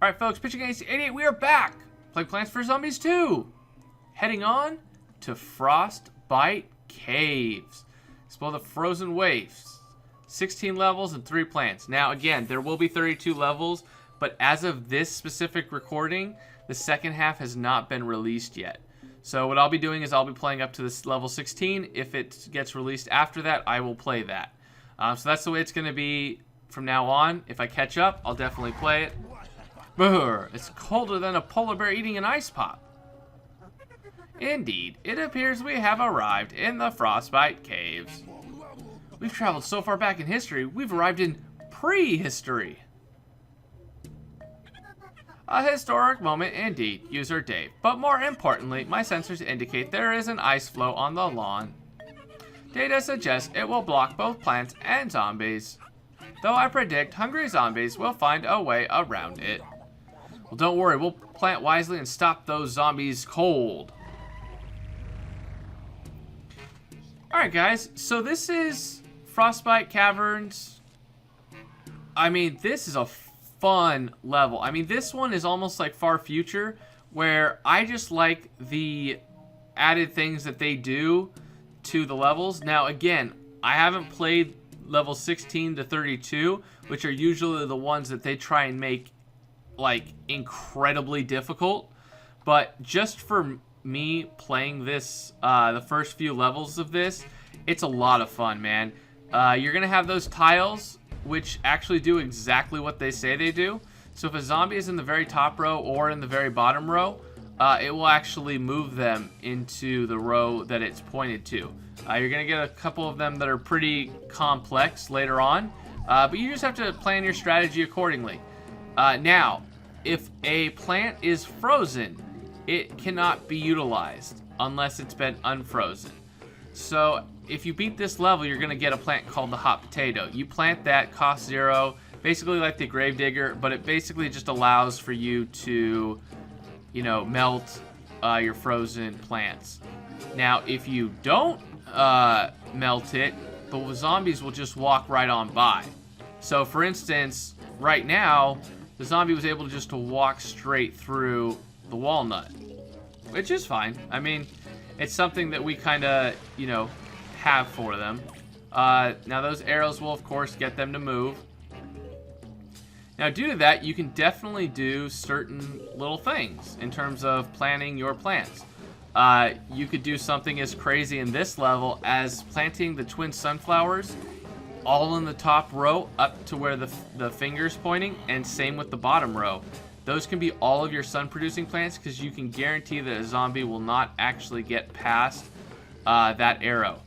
Alright folks, Pitching Against 88, we are back! Playing Plants vs. Zombies 2! Heading on to Frostbite Caves. Explore the frozen wastes. 16 levels and 3 plants. Now again, there will be 32 levels, but as of this specific recording, the second half has not been released yet. So what I'll be doing is I'll be playing up to this level 16. If it gets released after that, I will play that. So that's the way it's going to be from now on. If I catch up, I'll definitely play it. Brr, it's colder than a polar bear eating an ice pop. Indeed, it appears we have arrived in the Frostbite Caves. We've traveled so far back in history, we've arrived in prehistory. A historic moment indeed, user Dave. But more importantly, my sensors indicate there is an ice floe on the lawn. Data suggests it will block both plants and zombies. Though I predict hungry zombies will find a way around it. Well, don't worry, we'll plant wisely and stop those zombies cold. Alright guys, so this is Frostbite Caverns. I mean, this is a fun level. I mean, this one is almost like Far Future, where I just like the added things that they do to the levels. Now again, I haven't played level 16 to 32, which are usually the ones that they try and make like incredibly difficult, but just for me playing this, the first few levels of this, it's a lot of fun, man. You're gonna have those tiles which actually do exactly what they say they do. So if a zombie is in the very top row or in the very bottom row, it will actually move them into the row that it's pointed to. You're gonna get a couple of them that are pretty complex later on, but you just have to plan your strategy accordingly. Now, if a plant is frozen, it cannot be utilized unless it's been unfrozen. So if you beat this level, you're going to get a plant called the hot potato. You plant that, cost 0, basically like the gravedigger, but it basically just allows for you to, you know, melt your frozen plants. Now, if you don't melt it, the zombies will just walk right on by. So for instance, right now, the zombie was able just to walk straight through the walnut, which is fine. I mean, it's something that we kind of, you know, have for them. Now those arrows will of course get them to move. Now due to that, you can definitely do certain little things in terms of planning your plants. You could do something as crazy in this level as planting the twin sunflowers all in the top row up to where the finger's pointing, and same with the bottom row. Those can be all of your sun producing plants because you can guarantee that a zombie will not actually get past that arrow.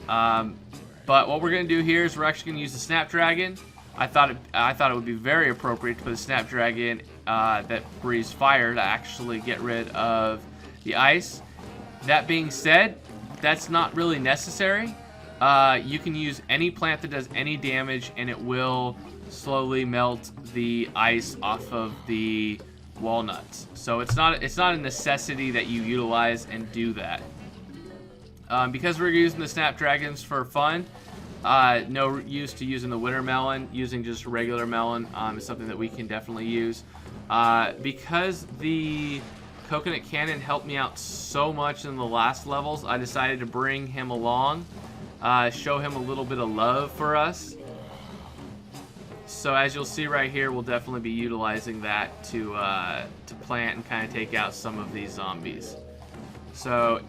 But what we're going to do here is we're actually going to use the Snapdragon. I thought it would be very appropriate to put a Snapdragon that breathes fire to actually get rid of the ice. That being said, that's not really necessary. You can use any plant that does any damage and it will slowly melt the ice off of the walnuts. So it's not a necessity that you utilize and do that. Because we're using the Snapdragons for fun, no use to using the winter melon. Using just a regular melon is something that we can definitely use. Because the coconut cannon helped me out so much in the last levels, I decided to bring him along, show him a little bit of love for us. So as you'll see right here, we'll definitely be utilizing that to plant and kind of take out some of these zombies. So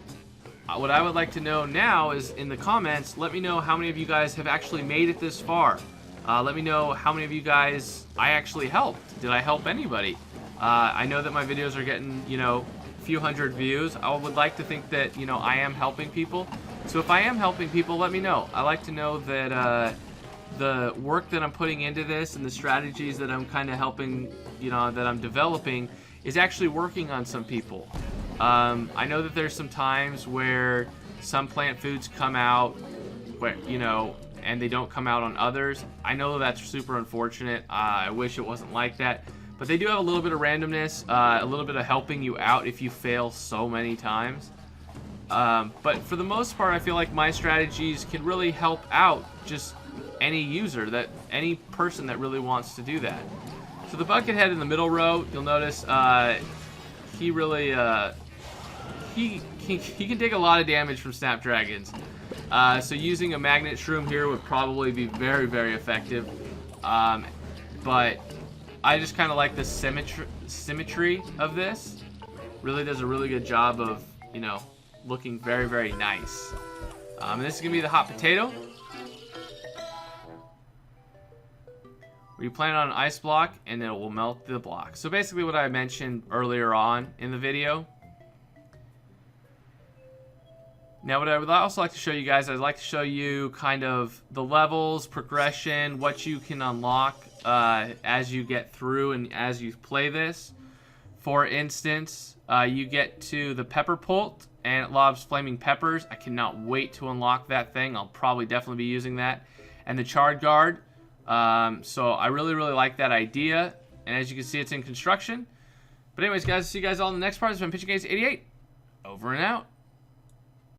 what I would like to know now is in the comments, let me know how many of you guys have actually made it this far. Let me know how many of you guys I actually helped. Did I help anybody? I know that my videos are getting, you know, a few hundred views. I would like to think that, you know, I am helping people. So if I am helping people, let me know. I like to know that the work that I'm putting into this and the strategies that I'm kind of helping, you know, that I'm developing is actually working on some people. I know that there's some times where some plant foods come out where, you know, and they don't come out on others. I know that's super unfortunate. I wish it wasn't like that. But they do have a little bit of randomness, a little bit of helping you out if you fail so many times. But for the most part, I feel like my strategies can really help out just any user, any person that really wants to do that. So the Buckethead in the middle row, you'll notice he really he can take a lot of damage from Snapdragons. So using a magnet shroom here would probably be very, very effective. But I just kind of like the symmetry of this. Really does a really good job of, you know, looking very, very nice. And this is going to be the hot potato. Where you plant it on an ice block and it will melt the block. So basically what I mentioned earlier on in the video. Now what I would also like to show you guys, I'd like to show you kind of the levels, progression, what you can unlock as you get through and as you play this. For instance, you get to the pepper pult and it lobs flaming peppers. I cannot wait to unlock that thing. I'll probably definitely be using that. And the charred guard. So I really, really like that idea. And as you can see, it's in construction. But anyways, guys, see you guys all in the next part. This has been Pitching Games 88. Over and out.